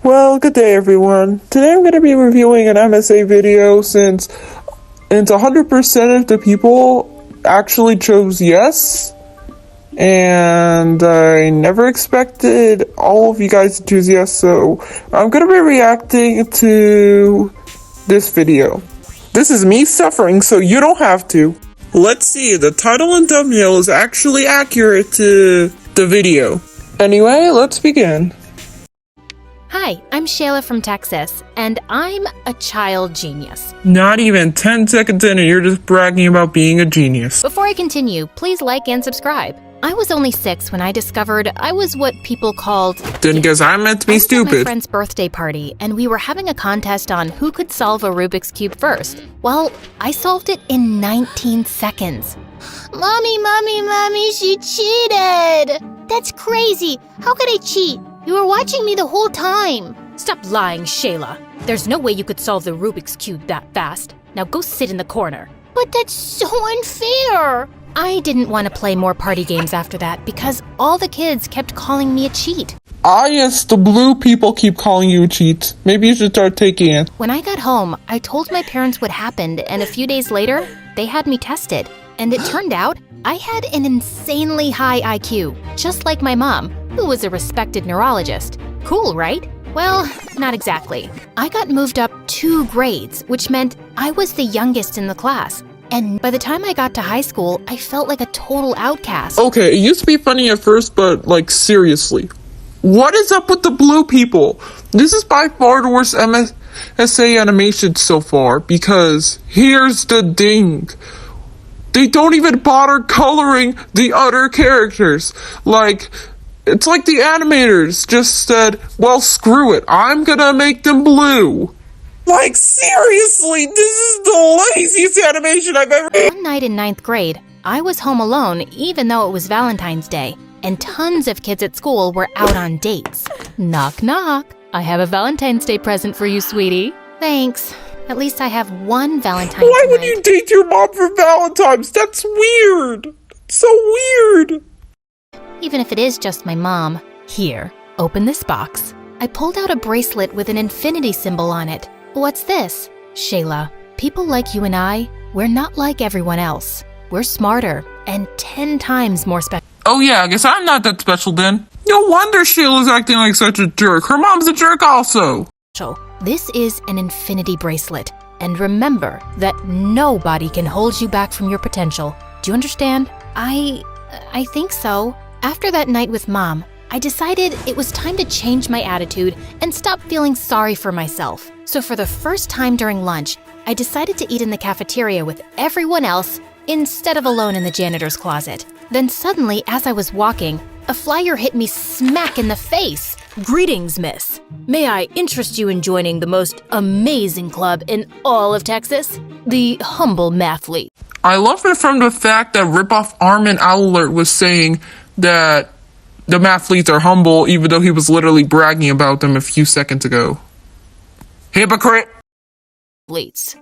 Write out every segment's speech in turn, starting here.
Well, good day everyone. Today I'm going to be reviewing an MSA video since it's 100% of the people actually chose yes. And I never expected all of you guys to choose yes, so I'm going to be reacting to this video. This is me suffering, so you don't have to. Let's see, the title and thumbnail is actually accurate to the video. Anyway, let's begin. Hi, I'm Shayla from Texas, and I'm a child genius. Not even 10 seconds in and you're just bragging about being a genius. Before I continue, please like and subscribe. I was only 6 when I discovered I was what people called... Then guess I'm meant to be stupid. I was at my friend's birthday party, and we were having a contest on who could solve a Rubik's Cube first. Well, I solved it in 19 seconds. Mommy, she cheated! That's crazy! How could I cheat? You were watching me the whole time! Stop lying, Shayla. There's no way you could solve the Rubik's Cube that fast. Now go sit in the corner. But that's so unfair! I didn't want to play more party games after that because all the kids kept calling me a cheat. Ah yes, the blue people keep calling you a cheat. Maybe you should start taking it. When I got home, I told my parents what happened, and a few days later, they had me tested. And it turned out I had an insanely high IQ, just like my mom, who was a respected neurologist. Cool, right? Well, not exactly. I got moved up 2 grades, which meant I was the youngest in the class. And by the time I got to high school, I felt like a total outcast. Okay, it used to be funny at first, but like seriously. What is up with the blue people? This is by far the worst MSA animation so far, because here's the ding. They don't even bother coloring the other characters. It's like the animators just said, well, screw it, I'm gonna make them blue. Like, seriously, this is the laziest animation I've ever... One night in 9th grade, I was home alone even though it was Valentine's Day, and tons of kids at school were out on dates. Knock, knock. I have a Valentine's Day present for you, sweetie. Thanks. At least I have one Valentine's Why would night. you date your mom for Valentine's? That's weird. So weird. Even if it is just my mom. Here, open this box. I pulled out a bracelet with an infinity symbol on it. What's this? Shayla, people like you and I, we're not like everyone else. We're smarter and 10 times more special. Oh yeah, I guess I'm not that special then. No wonder Shayla's acting like such a jerk. Her mom's a jerk also. This is an infinity bracelet. And remember that nobody can hold you back from your potential. Do you understand? I think so. After that night with Mom, I decided it was time to change my attitude and stop feeling sorry for myself. So for the first time during lunch, I decided to eat in the cafeteria with everyone else instead of alone in the janitor's closet. Then suddenly, as I was walking, a flyer hit me smack in the face. Greetings, miss. May I interest you in joining the most amazing club in all of Texas? The Humble Mathlete. I love it from the fact that ripoff Armin Owlert was saying that the mathletes are humble, even though he was literally bragging about them a few seconds ago. Hypocrite! What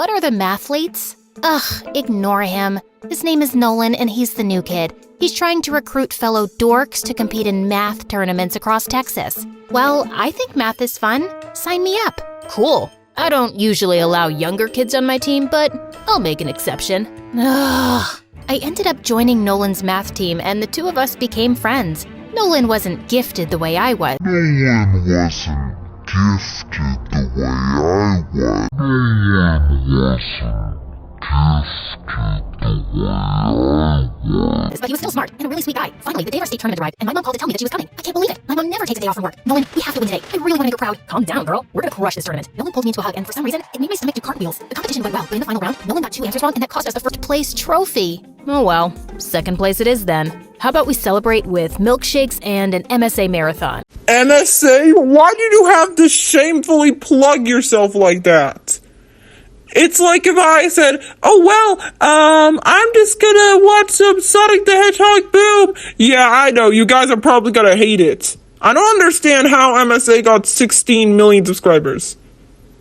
are the mathletes? Ugh, ignore him. His name is Nolan and he's the new kid. He's trying to recruit fellow dorks to compete in math tournaments across Texas. Well, I think math is fun. Sign me up. Cool. I don't usually allow younger kids on my team, but I'll make an exception. Ugh. I ended up joining Nolan's math team and the two of us became friends. Nolan wasn't gifted the way I was. But he was still smart and a really sweet guy. Finally, the day of our state tournament arrived, and my mom called to tell me that she was coming. I can't believe it. My mom never takes a day off from work. Nolan, we have to win today. I really want to make her proud. Calm down, girl. We're gonna crush this tournament. Nolan pulled me into a hug, and for some reason, it made my stomach do cartwheels. The competition went well, but in the final round, Nolan got 2 answers wrong, and that cost us the first place trophy. Oh well, second place it is then. How about we celebrate with milkshakes and an MSA marathon? MSA? Why did you have to shamefully plug yourself like that? It's like if I said, oh well, I'm just gonna watch some Sonic the Hedgehog boom. Yeah, I know, you guys are probably gonna hate it. I don't understand how MSA got 16 million subscribers,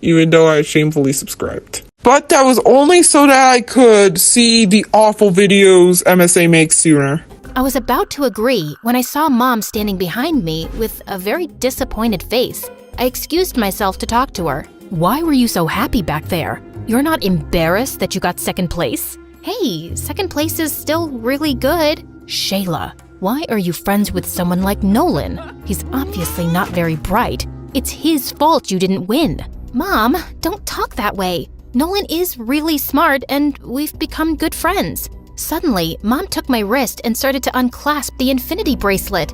even though I shamefully subscribed. But that was only so that I could see the awful videos MSA makes sooner. I was about to agree when I saw Mom standing behind me with a very disappointed face. I excused myself to talk to her. Why were you so happy back there? You're not embarrassed that you got second place? Hey, second place is still really good. Shayla, why are you friends with someone like Nolan? He's obviously not very bright. It's his fault you didn't win. Mom, don't talk that way. Nolan is really smart and we've become good friends. Suddenly, Mom took my wrist and started to unclasp the infinity bracelet.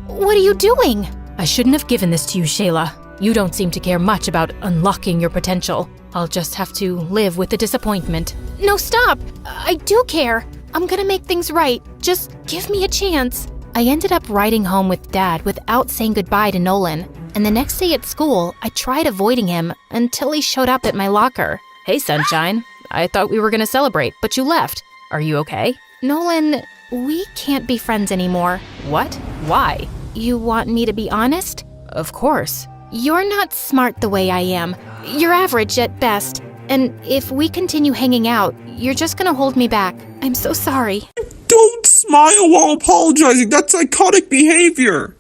What are you doing? I shouldn't have given this to you, Shayla. You don't seem to care much about unlocking your potential. I'll just have to live with the disappointment. No, stop! I do care. I'm gonna make things right. Just give me a chance. I ended up riding home with Dad without saying goodbye to Nolan. And the next day at school, I tried avoiding him until he showed up at my locker. Hey, Sunshine. I thought we were gonna celebrate, but you left. Are you okay? Nolan, we can't be friends anymore. What? Why? You want me to be honest? Of course. You're not smart the way I am. You're average at best. And if we continue hanging out, you're just gonna hold me back. I'm so sorry. Don't smile while apologizing. That's psychotic behavior.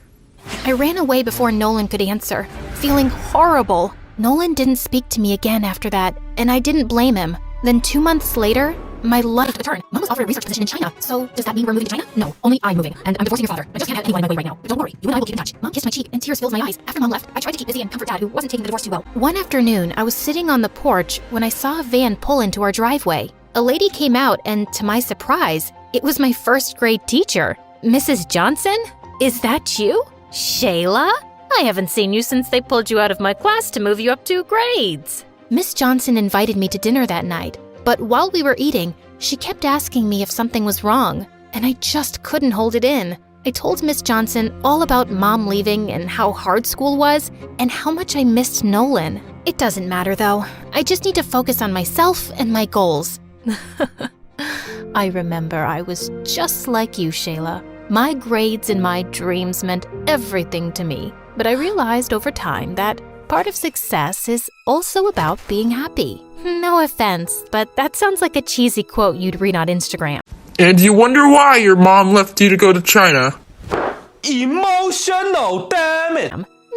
I ran away before Nolan could answer, feeling horrible. Nolan didn't speak to me again after that, and I didn't blame him. Then 2 months later, my life took a turn. Mom was offered a research position in China. So does that mean we're moving to China? No, only I'm moving. And I'm divorcing your father. I just can't have anyone in my way right now. But don't worry, you and I will keep in touch. Mom kissed my cheek and tears filled my eyes. After Mom left, I tried to keep busy and comfort Dad, who wasn't taking the divorce too well. One afternoon, I was sitting on the porch when I saw a van pull into our driveway. A lady came out and, to my surprise, it was my first grade teacher. Mrs. Johnson? Is that you? Shayla? I haven't seen you since they pulled you out of my class to move you up 2 grades. Miss Johnson invited me to dinner that night, but while we were eating, she kept asking me if something was wrong, and I just couldn't hold it in. I told Miss Johnson all about Mom leaving and how hard school was and how much I missed Nolan. It doesn't matter though. I just need to focus on myself and my goals. I remember I was just like you, Shayla. My grades and my dreams meant everything to me, but I realized over time that part of success is also about being happy. No offense, but that sounds like a cheesy quote you'd read on Instagram. And you wonder why your mom left you to go to China. Emotional, damn it!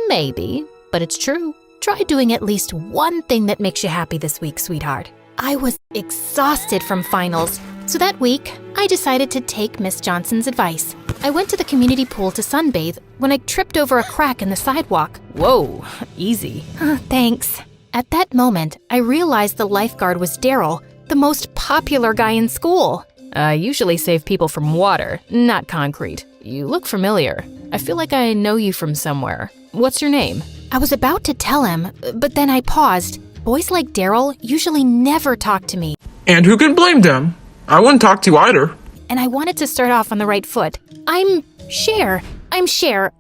Maybe, but it's true. Try doing at least one thing that makes you happy this week, sweetheart. I was exhausted from finals, so that week, I decided to take Miss Johnson's advice. I went to the community pool to sunbathe when I tripped over a crack in the sidewalk. Whoa, easy. Thanks. At that moment, I realized the lifeguard was Daryl, the most popular guy in school. I usually save people from water, not concrete. You look familiar. I feel like I know you from somewhere. What's your name? I was about to tell him, but then I paused. Boys like Daryl usually never talk to me. And who can blame them? I wouldn't talk to you either. And I wanted to start off on the right foot. I'm Cher,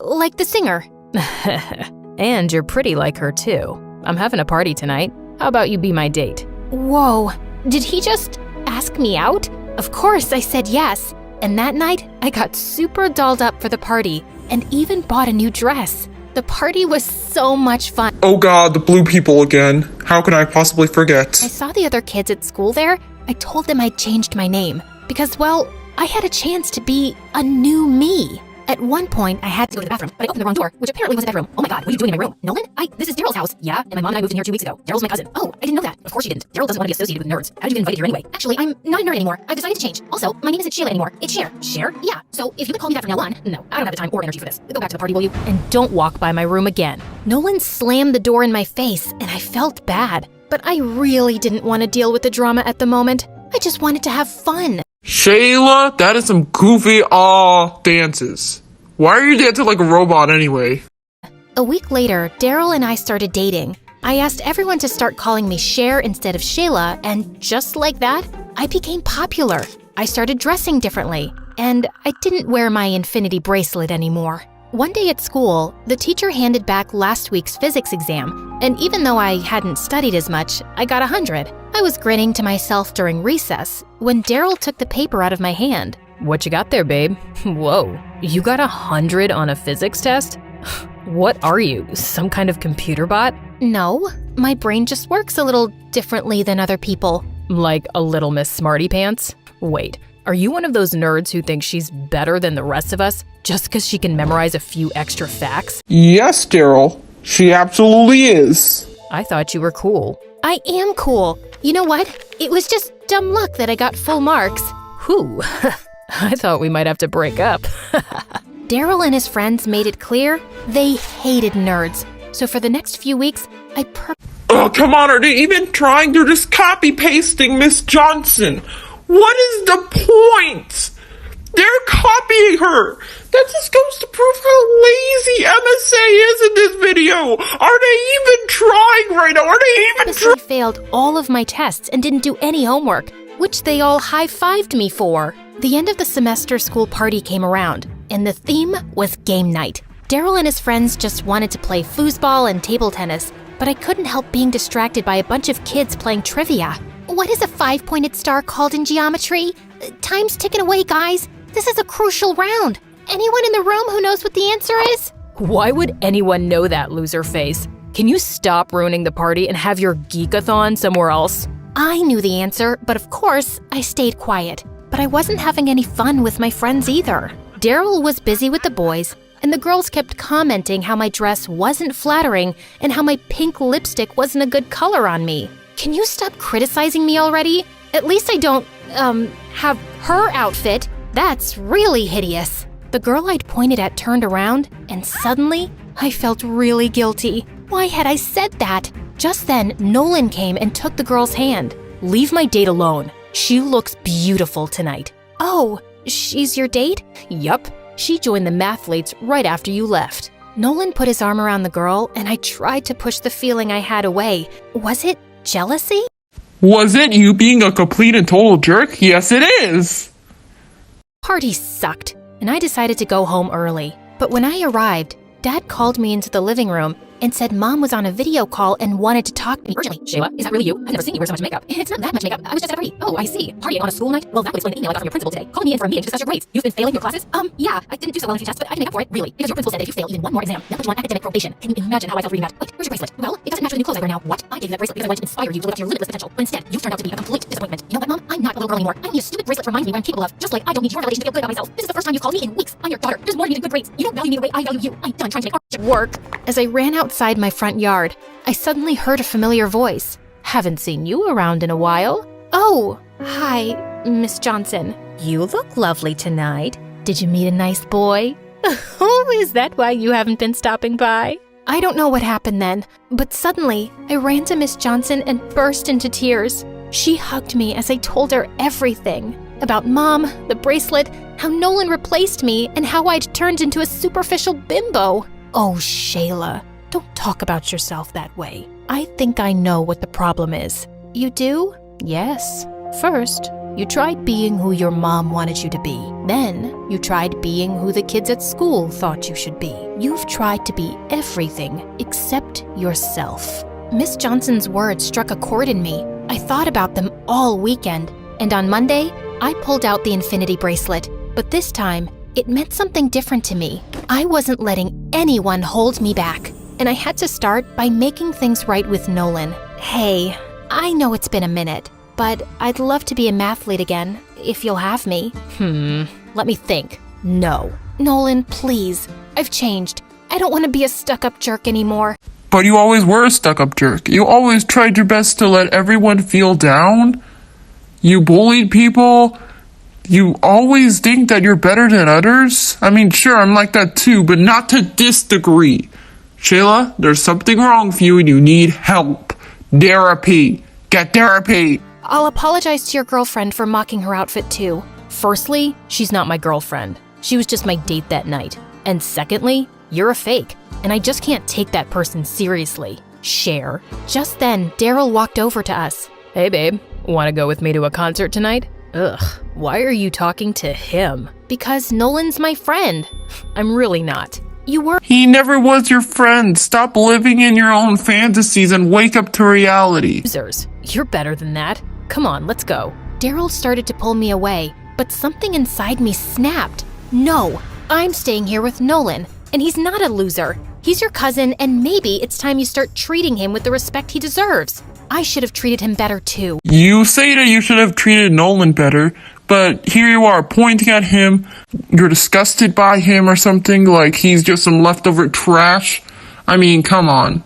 like the singer. And you're pretty like her too. I'm having a party tonight. How about you be my date? Whoa, did he just ask me out? Of course I said yes. And that night, I got super dolled up for the party and even bought a new dress. The party was so much fun. Oh god, the blue people again. How can I possibly forget? I saw the other kids at school there. I told them I'd changed my name because, well, I had a chance to be a new me. At one point, I had to go to the bathroom, but I opened the wrong door, which apparently was a bedroom. Oh my god, what are you doing in my room? Nolan? This is Daryl's house. Yeah, and my mom and I moved in here 2 weeks ago. Daryl's my cousin. Oh, I didn't know that. Of course you didn't. Daryl doesn't want to be associated with nerds. How did you get invited here anyway? Actually, I'm not a nerd anymore. I've decided to change. Also, my name isn't Sheila anymore. It's Cher. Cher? Yeah. So if you could call me that from now on. No, I don't have the time or energy for this. Go back to the party, will you? And don't walk by my room again. Nolan slammed the door in my face, and I felt bad. But I really didn't want to deal with the drama at the moment. I just wanted to have fun. Shayla, that is some goofy dances. Why are you dancing like a robot anyway? A week later, Daryl and I started dating. I asked everyone to start calling me Cher instead of Shayla, and just like that, I became popular. I started dressing differently. and I didn't wear my infinity bracelet anymore. One day at school, the teacher handed back last week's physics exam, and even though I hadn't studied as much, I got 100. I was grinning to myself during recess when Daryl took the paper out of my hand. What you got there, babe? Whoa, you got 100 on a physics test? What are you, some kind of computer bot? No, my brain just works a little differently than other people. Like a little Miss Smarty Pants? Wait, are you one of those nerds who thinks she's better than the rest of us just because she can memorize a few extra facts? Yes, Daryl. She absolutely is. I thought you were cool. I am cool. You know what? It was just dumb luck that I got full marks. Whew, I thought we might have to break up. Daryl and his friends made it clear they hated nerds. So for the next few weeks, Oh, come on, are they even trying? They're just copy-pasting Miss Johnson. What is the point? They're copying her. That just goes to prove how lazy MSA is in this video. Are they even trying right now? Are they even I failed all of my tests and didn't do any homework, which they all high-fived me for. The end of the semester school party came around, and the theme was game night. Daryl and his friends just wanted to play foosball and table tennis, but I couldn't help being distracted by a bunch of kids playing trivia. What is a 5-pointed star called in geometry? Time's ticking away, guys. This is a crucial round. Anyone in the room who knows what the answer is? Why would anyone know that, loser face? Can you stop ruining the party and have your geekathon somewhere else? I knew the answer, but of course, I stayed quiet. But I wasn't having any fun with my friends either. Daryl was busy with the boys, and the girls kept commenting how my dress wasn't flattering and how my pink lipstick wasn't a good color on me. Can you stop criticizing me already? At least I don't, have her outfit. That's really hideous. The girl I'd pointed at turned around, and suddenly, I felt really guilty. Why had I said that? Just then, Nolan came and took the girl's hand. Leave my date alone. She looks beautiful tonight. Oh, she's your date? Yup. She joined the mathletes right after you left. Nolan put his arm around the girl, and I tried to push the feeling I had away. Was it jealousy? Was it you being a complete and total jerk? Yes, it is. Party sucked, and I decided to go home early. But when I arrived, Dad called me into the living room and said Mom was on a video call and wanted to talk to me urgently. Shayla, is that really you? I've never seen you wear so much makeup. It's not that much makeup. I was just at a party. Oh, I see. Partying on a school night? Well, that would explain the email I got from your principal today. Calling me in for a meeting to discuss your grades. You've been failing your classes? Yeah, I didn't do so well in a few tests, but I can make up for it. Really? Because your principal said that if you fail even one more exam, they'll put you on academic probation. Can you imagine how I felt reading that? Wait, where's your bracelet? Well, it doesn't match with the new clothes I wear now. What? I gave you that bracelet because I wanted to inspire you to live up to your limitless potential. But instead, you've turned out to be a complete disappointment. You know what, Mom? I'm not a little girl anymore. I don't need a stupid bracelet to remind me what I'm capable of. Just like I don't need your validation to feel good about myself. This is the first time you've called me in weeks. I'm your daughter. There's more to me than good grades. You don't value me the way I value you. I'm done trying to make art work. As I ran outside my front yard, I suddenly heard a familiar voice. Haven't seen you around in a while. Oh, hi, Miss Johnson. You look lovely tonight. Did you meet a nice boy? Oh, is that why you haven't been stopping by? I don't know what happened then, but suddenly I ran to Miss Johnson and burst into tears. She hugged me as I told her everything about Mom, the bracelet, how Nolan replaced me, and how I'd turned into a superficial bimbo. Oh, Shayla, don't talk about yourself that way. I think I know what the problem is. You do? Yes. First, you tried being who your mom wanted you to be. Then, you tried being who the kids at school thought you should be. You've tried to be everything except yourself. Miss Johnson's words struck a chord in me. I thought about them all weekend, and on Monday, I pulled out the infinity bracelet. But this time, it meant something different to me. I wasn't letting anyone hold me back, and I had to start by making things right with Nolan. Hey, I know it's been a minute, but I'd love to be a mathlete again, if you'll have me. Let me think. No. Nolan, please. I've changed. I don't want to be a stuck-up jerk anymore. But you always were a stuck-up jerk. You always tried your best to let everyone feel down. You bullied people. You always think that you're better than others. I mean, sure, I'm like that too, but not to this degree. Shayla, there's something wrong with you and you need help. Therapy. Get therapy. I'll apologize to your girlfriend for mocking her outfit too. Firstly, she's not my girlfriend. She was just my date that night. And secondly, you're a fake, and I just can't take that person seriously. Share. Just then, Daryl walked over to us. Hey babe, wanna go with me to a concert tonight? Ugh, why are you talking to him? Because Nolan's my friend. I'm really not. You were. He never was your friend. Stop living in your own fantasies and wake up to reality. Losers, you're better than that. Come on, let's go. Daryl started to pull me away, but something inside me snapped. No, I'm staying here with Nolan, and he's not a loser. He's your cousin, and maybe it's time you start treating him with the respect he deserves. I should have treated him better too. You say that you should have treated Nolan better, but here you are pointing at him. You're disgusted by him or something, like he's just some leftover trash. I mean, come on.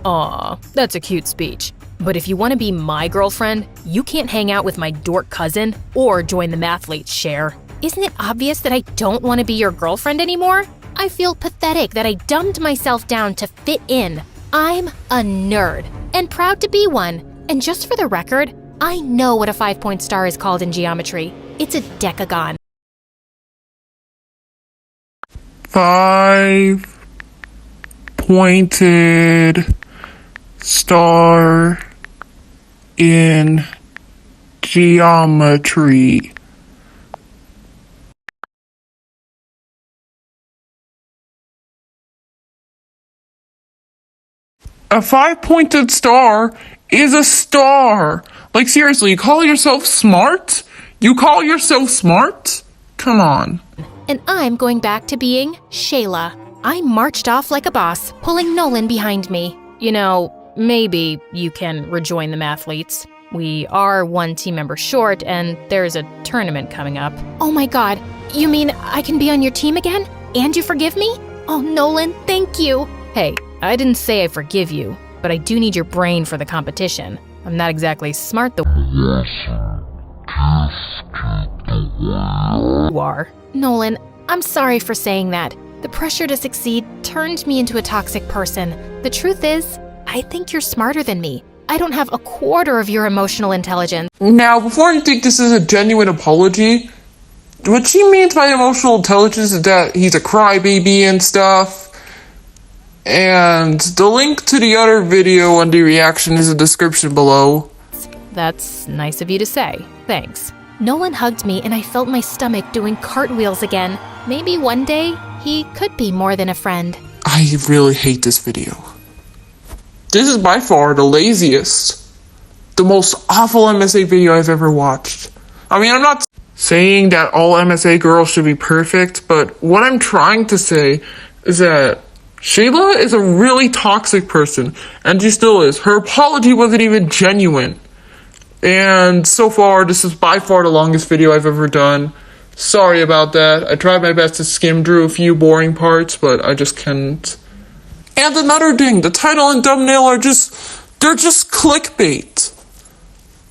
Aw, that's a cute speech. But if you want to be my girlfriend, you can't hang out with my dork cousin or join the mathletes, Cher. Isn't it obvious that I don't want to be your girlfriend anymore? I feel pathetic that I dumbed myself down to fit in. I'm a nerd, and proud to be one. And just for the record, I know what a 5-point star is called in geometry. It's a decagon. 5-pointed star in geometry. A 5-pointed star is a star. Like, seriously, you call yourself smart? You call yourself smart? Come on. And I'm going back to being Shayla. I marched off like a boss, pulling Nolan behind me. You know, maybe you can rejoin the mathletes. We are one team member short, and there's a tournament coming up. Oh my god, you mean I can be on your team again? And you forgive me? Oh, Nolan, thank you. Hey, I didn't say I forgive you, but I do need your brain for the competition. I'm not exactly smart the you are. Nolan, I'm sorry for saying that. The pressure to succeed turned me into a toxic person. The truth is, I think you're smarter than me. I don't have a quarter of your emotional intelligence. Now, before you think this is a genuine apology, what she means by emotional intelligence is that he's a crybaby and stuff. And the link to the other video and the reaction is in the description below. That's nice of you to say. Thanks. Nolan hugged me and I felt my stomach doing cartwheels again. Maybe one day, he could be more than a friend. I really hate this video. This is by far the laziest, the most awful MSA video I've ever watched. I mean, I'm not saying that all MSA girls should be perfect, but what I'm trying to say is that Shayla is a really toxic person, and she still is. Her apology wasn't even genuine. And so far, this is by far the longest video I've ever done. Sorry about that. I tried my best to skim through a few boring parts, but I just couldn't. And another thing, the title and thumbnail they're just clickbait.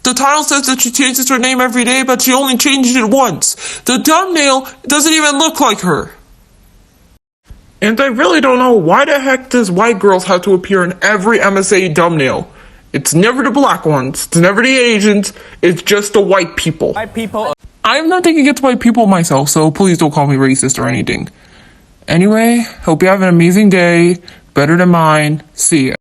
The title says that she changes her name every day, but she only changed it once. The thumbnail doesn't even look like her. And I really don't know why the heck does white girls have to appear in every MSA thumbnail. It's never the black ones, it's never the Asians, it's just the white people. White people. I'm not taking it to white people myself, so please don't call me racist or anything. Anyway, hope you have an amazing day, better than mine, see ya.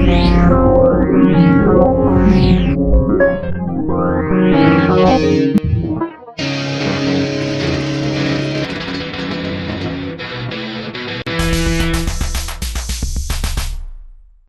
Meow.